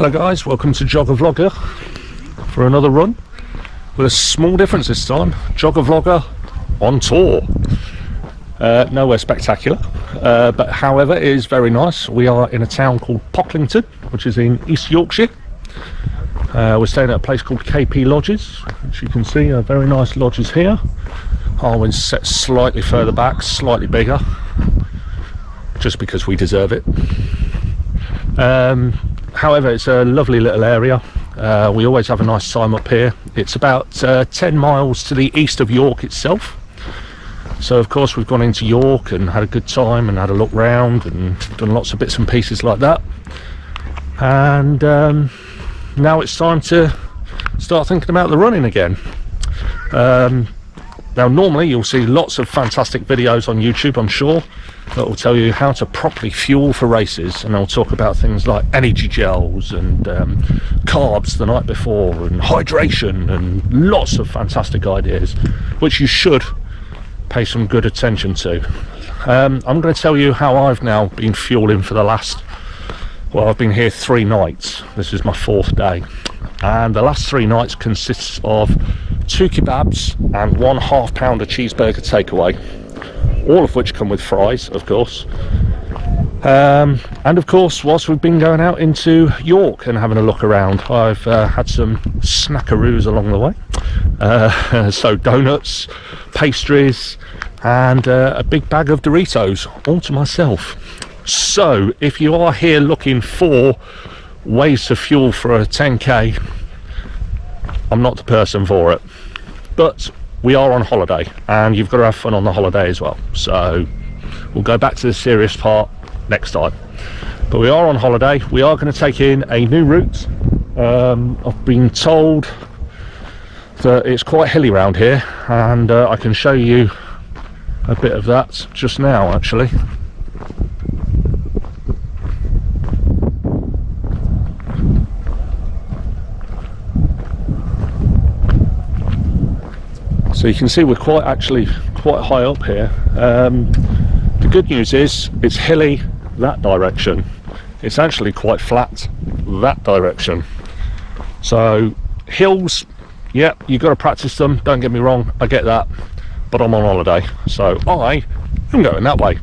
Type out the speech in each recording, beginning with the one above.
Hello guys, welcome to Jogger Vlogger for another run with a small difference this time. Jogger Vlogger on tour. Nowhere spectacular, but however it is very nice. We are in a town called Pocklington, which is in East Yorkshire. We're staying at a place called KP Lodges, which you can see are very nice lodges here. Ours set slightly further back, slightly bigger, just because we deserve it. However, it's a lovely little area. We always have a nice time up here. It's about 10 miles to the east of York itself. So of course we've gone into York and had a good time and had a look round and done lots of bits and pieces like that. And now it's time to start thinking about the running again. Now normally you'll see lots of fantastic videos on YouTube, I'm sure, that will tell you how to properly fuel for races, and I'll talk about things like energy gels and carbs the night before and hydration and lots of fantastic ideas which you should pay some good attention to. I'm going to tell you how I've now been fueling for the last, well, I've been here 3 nights. This is my 4th day, and the last 3 nights consists of 2 kebabs and 1 half-pounder cheeseburger takeaway, all of which come with fries, of course. And of course, whilst we've been going out into York and having a look around, I've had some snackaroos along the way. So donuts, pastries, and a big bag of Doritos, all to myself. So if you are here looking for ways to fuel for a 10k, I'm not the person for it. But we are on holiday, and you've got to have fun on the holiday as well. So we'll go back to the serious part next time. But we are on holiday. We are going to take in a new route. I've been told that it's quite hilly around here, and I can show you a bit of that just now, actually. So you can see we're quite high up here. The good news is it's hilly that direction. It's actually quite flat that direction. So hills, yeah, you've got to practice them, don't get me wrong, I get that, but I'm on holiday, so I am going that way.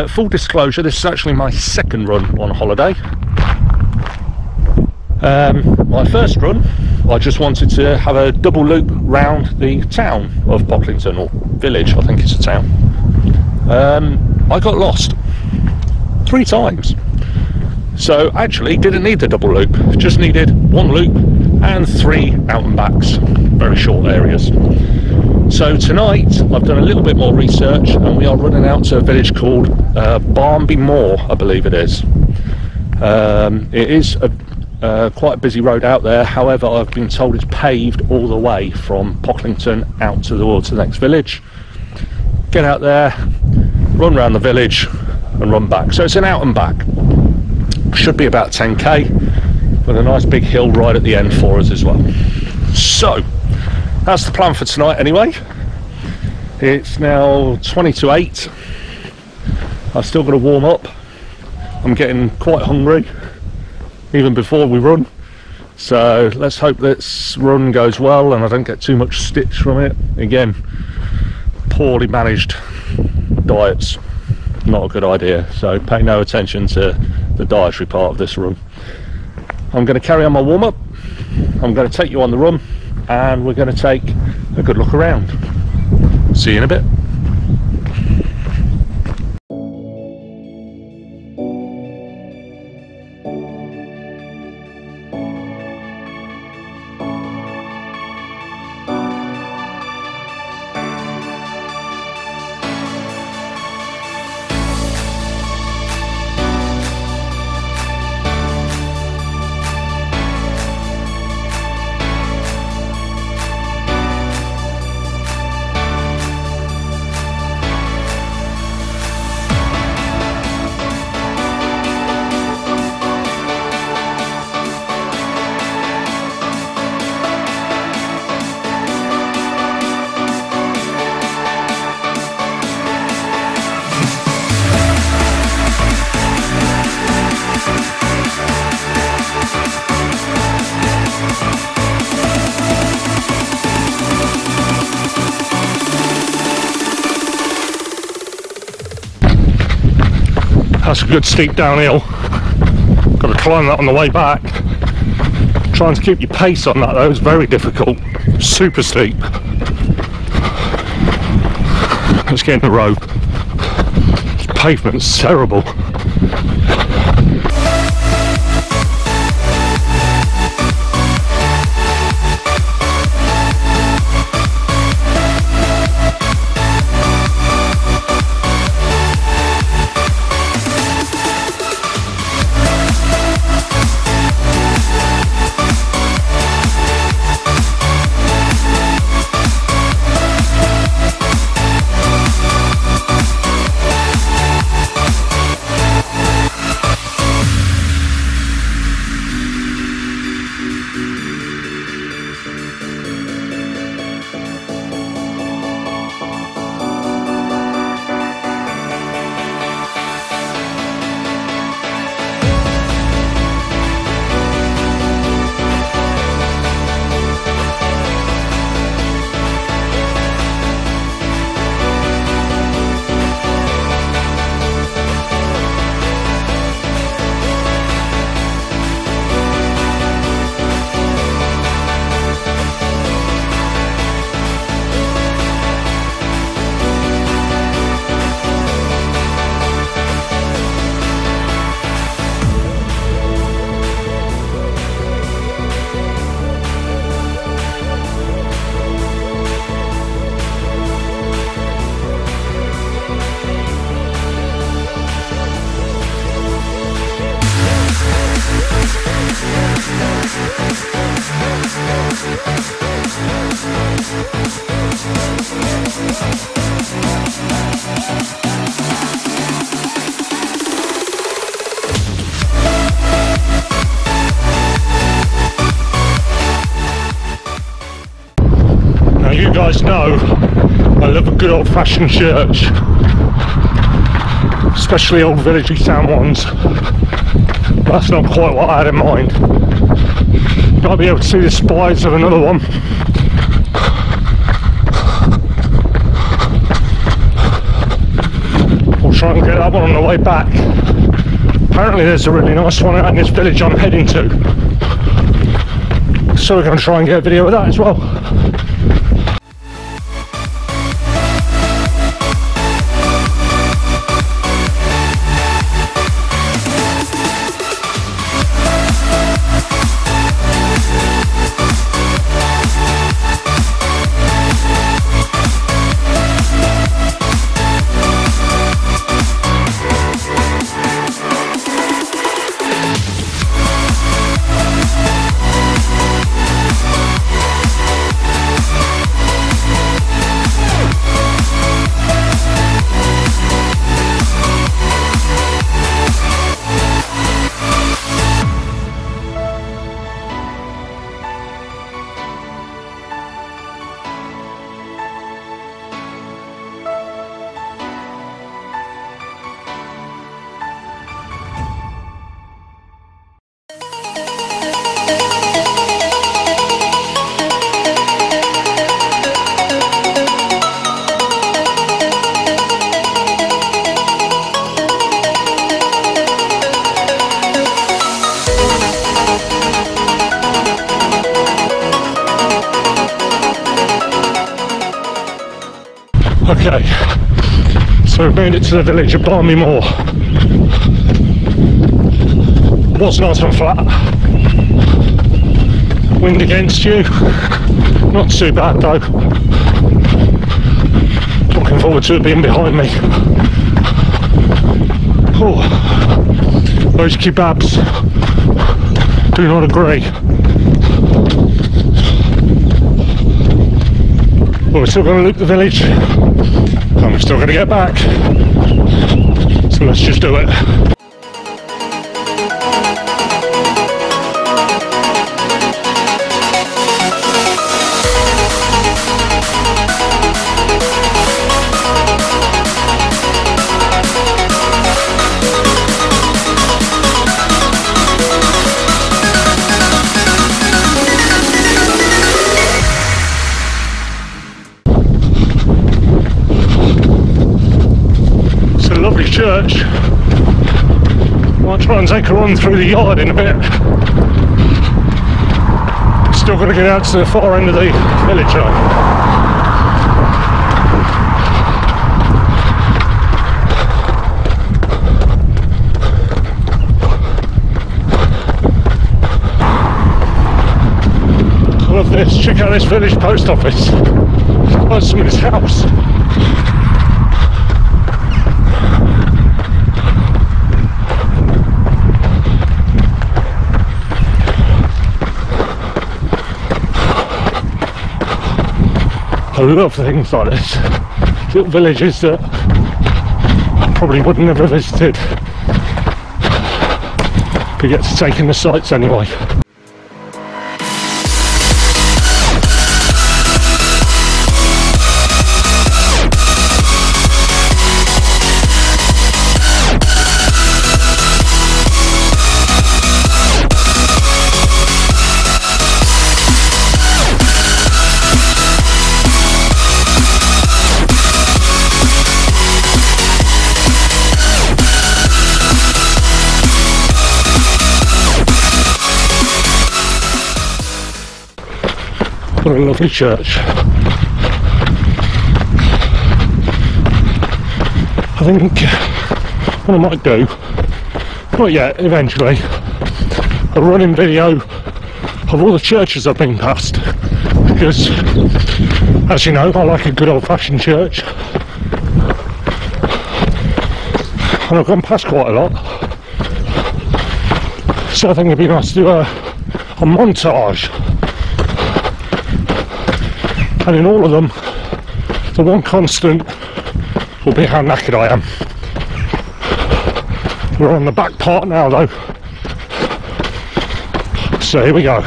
Full disclosure, this is actually my 2nd run on holiday. My first run, I just wanted to have a double loop round the town of Pocklington, or village, I think it's a town. I got lost 3 times, so actually didn't need the double loop, just needed 1 loop and 3 out and backs, very short areas. So tonight I've done a little bit more research, and we are running out to a village called Barmby Moor, I believe it is. It is quite a busy road out there. However, I've been told it's paved all the way from Pocklington out towards the next village. Get out there, run around the village and run back. So it's an out and back. Should be about 10k, with a nice big hill right at the end for us as well. So that's the plan for tonight anyway. It's now 20 to 8. I've still got to warm up. I'm getting quite hungry even before we run, so let's hope this run goes well and I don't get too much stitch from it. Again, poorly managed diets, not a good idea, so pay no attention to the dietary part of this run. I'm going to carry on my warm-up, I'm going to take you on the run, and we're going to take a good look around. See you in a bit. That's a good steep downhill. Got to climb that on the way back. Trying to keep your pace on that though is very difficult. Super steep. Let's get in the road. This pavement's terrible. Now you guys know I love a good old-fashioned church, especially old villagey town ones. That's not quite what I had in mind. Might be able to see the spires of another one. We'll try and get that one on the way back. Apparently there's a really nice one out in this village I'm heading to, so we're going to try and get a video of that as well. Okay, so we've made it to the village of Barmby Moor. Was nice and flat. Wind against you. Not too bad though. Looking forward to it being behind me. Oh, those kebabs. Do not agree. Well, we're still going to loop the village, and we're still going to get back, so let's just do it. Lovely church. Might try and take a run through the yard in a bit. Still got to get out to the far end of the village though. I love this. Check out this village post office. That's somebody's house. I love things like this. Little villages that I probably would have never visited. But get to take in the sights anyway. What a lovely church. I think what I might do, not yet, eventually, a running video of all the churches I've been past, because as you know I like a good old-fashioned church and I've gone past quite a lot, so I think it'd be nice to do a montage. And in all of them, the one constant will be how knackered I am. We're on the back part now though, so here we go.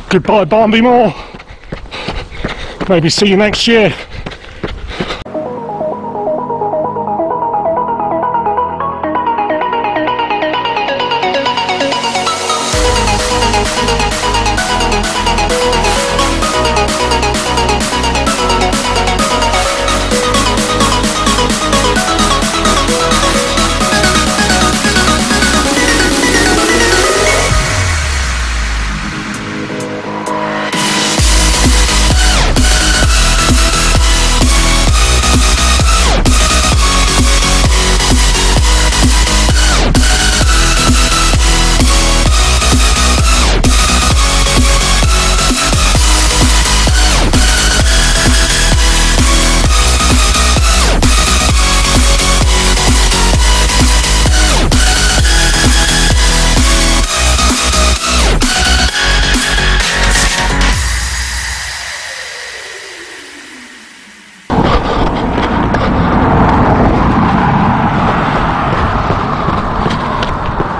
Goodbye Barmby Moor, maybe see you next year.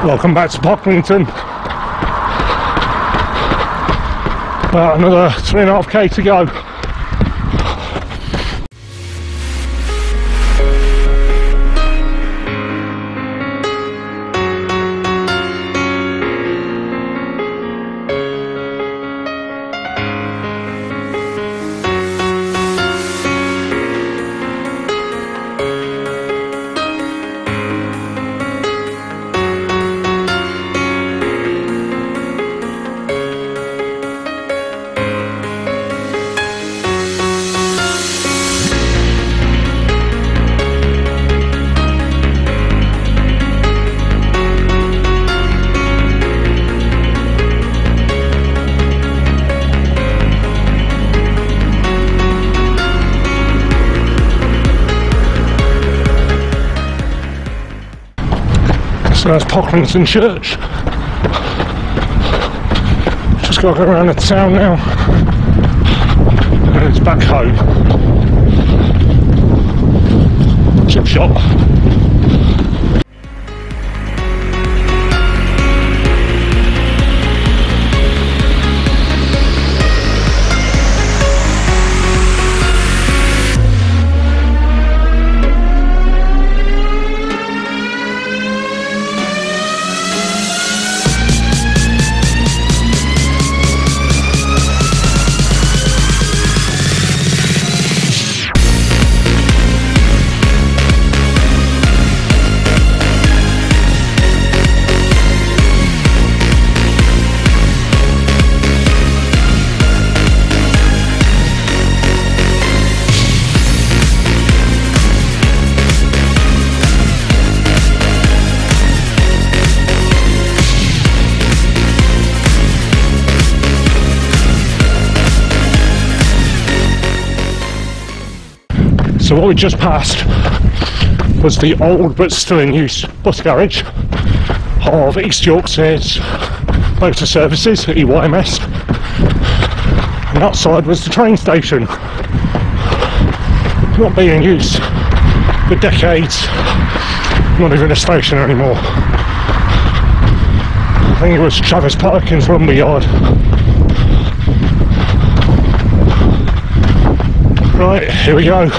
Welcome back to Pocklington. About another 3.5k to go. So that's Pocklington Church. Just got to go around the town now, and it's back home. Chip shop. So what we just passed was the old but still in use bus garage of East Yorkshire's motor services, EYMS, and outside was the train station, not being in use for decades, not even a station anymore. I think it was Travis Parkin's lumber yard. Right, here we go.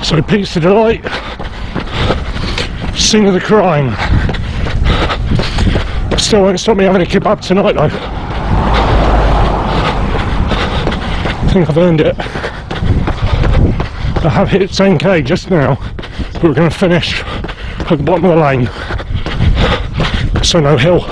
So Pizza Delight, scene of the crime. Still won't stop me having a kebab tonight though. I think I've earned it. I have hit 10k just now, but we're going to finish at the bottom of the lane, so no hill.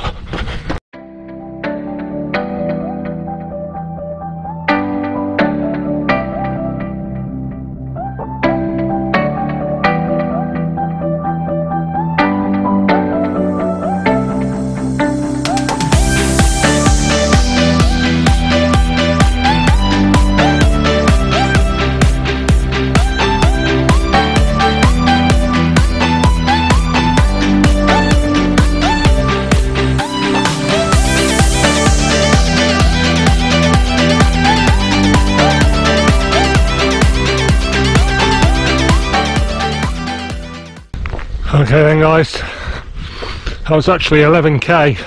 Okay then guys, that was actually 11k.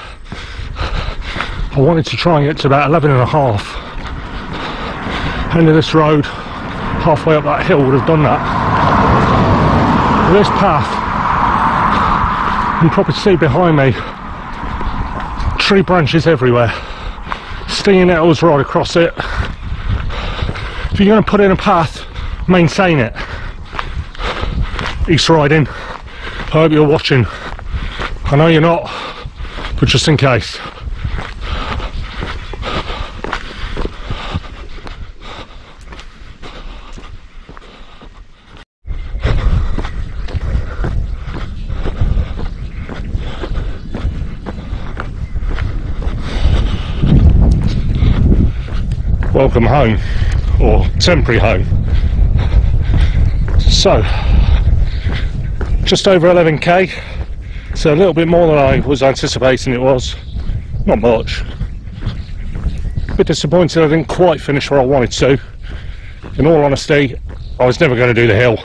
I wanted to try and get to about 11.5. End of this road, halfway up that hill would have done that. This path, you can probably see behind me, tree branches everywhere, stinging nettles right across it. If you're going to put in a path, maintain it. East riding. I hope you're watching. I know you're not, but just in case. Welcome home, or temporary home. So, just over 11k, so a little bit more than I was anticipating it was. Not much. A bit disappointed I didn't quite finish where I wanted to. In all honesty, I was never going to do the hill,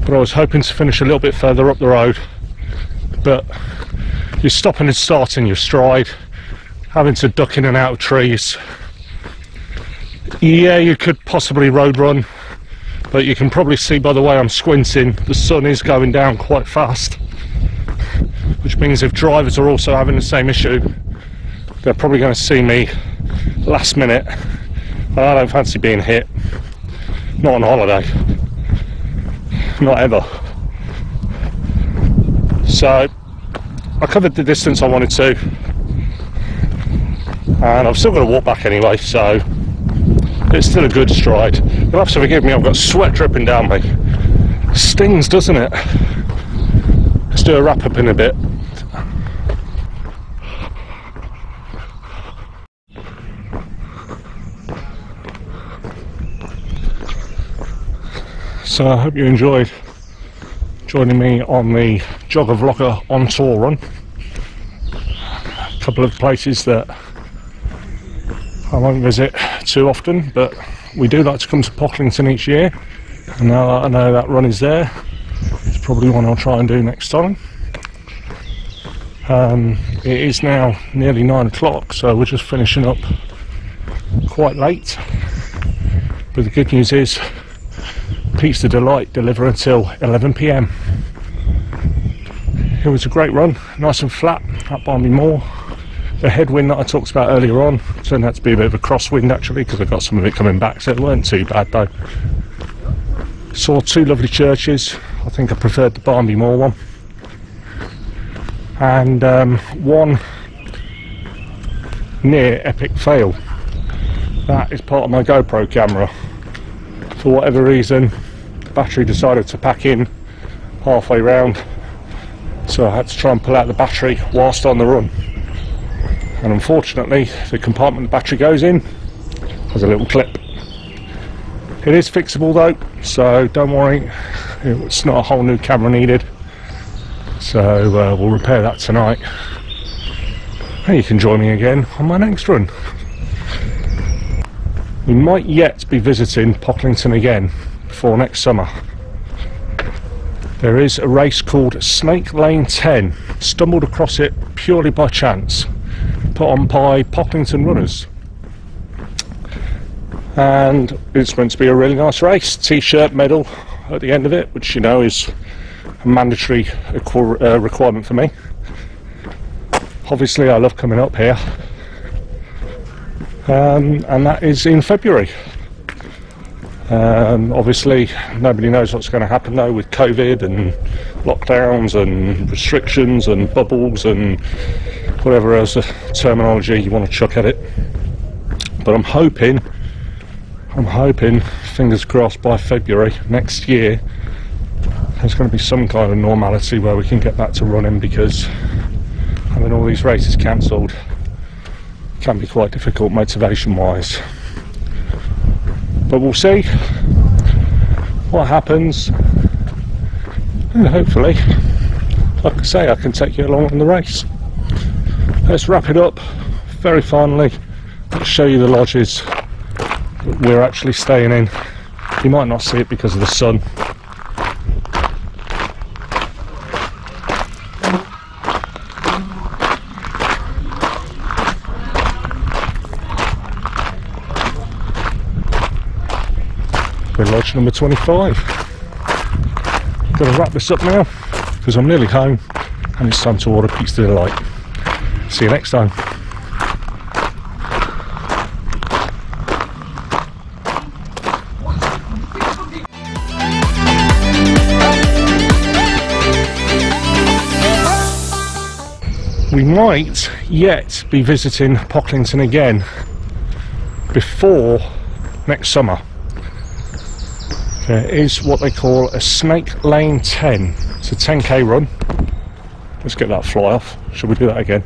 but I was hoping to finish a little bit further up the road. But you're stopping and starting your stride, having to duck in and out of trees. Yeah, you could possibly road run, but you can probably see by the way I'm squinting, the sun is going down quite fast, which means if drivers are also having the same issue, they're probably going to see me last minute, and I don't fancy being hit. Not on holiday, not ever. So I covered the distance I wanted to, and I've still got to walk back anyway, so it's still a good stride. You'll have to forgive me, I've got sweat dripping down me. Stings, doesn't it? Let's do a wrap up in a bit. So I hope you enjoyed joining me on the Jogger Vlogger on tour run. A couple of places that I won't visit too often, but we do like to come to Pocklington each year, and now that I know that run is there, it's probably one I'll try and do next time. It is now nearly 9 o'clock, so we're just finishing up quite late, but the good news is Pizza Delight deliver until 11 PM. It was a great run, nice and flat at Barmby Moor. The headwind that I talked about earlier on turned out to be a bit of a crosswind actually, because I got some of it coming back, so it weren't too bad though. Saw two lovely churches. I think I preferred the Barmby Moor one, and one near epic fail. That is part of my GoPro camera. For whatever reason, the battery decided to pack in halfway round, so I had to try and pull out the battery whilst on the run. And unfortunately, the compartment the battery goes in has a little clip. It is fixable though, so don't worry, it's not a whole new camera needed. So we'll repair that tonight, and you can join me again on my next run. We might yet be visiting Pocklington again before next summer. There is a race called Snake Lane 10. Stumbled across it purely by chance, put on by Pocklington runners, and it's meant to be a really nice race. T-shirt, medal at the end of it, which you know is a mandatory requirement for me. Obviously I love coming up here, and that is in February. Obviously nobody knows what's going to happen though with COVID and lockdowns and restrictions and bubbles and whatever else terminology you want to chuck at it. But I'm hoping, fingers crossed, by February next year there's going to be some kind of normality where we can get back to running, because having all these races cancelled can be quite difficult motivation wise. But we'll see what happens, and hopefully, like I say, I can take you along on the race. Let's wrap it up very finally. Let's show you the lodges that we're actually staying in. You might not see it because of the sun. We're lodge number 25. Gonna wrap this up now because I'm nearly home and it's time to order Pizza Delight. See you next time. We might yet be visiting Pocklington again before next summer. There is what they call a Snake Lane 10. It's a 10k run. Let's get that fly off. Shall we do that again?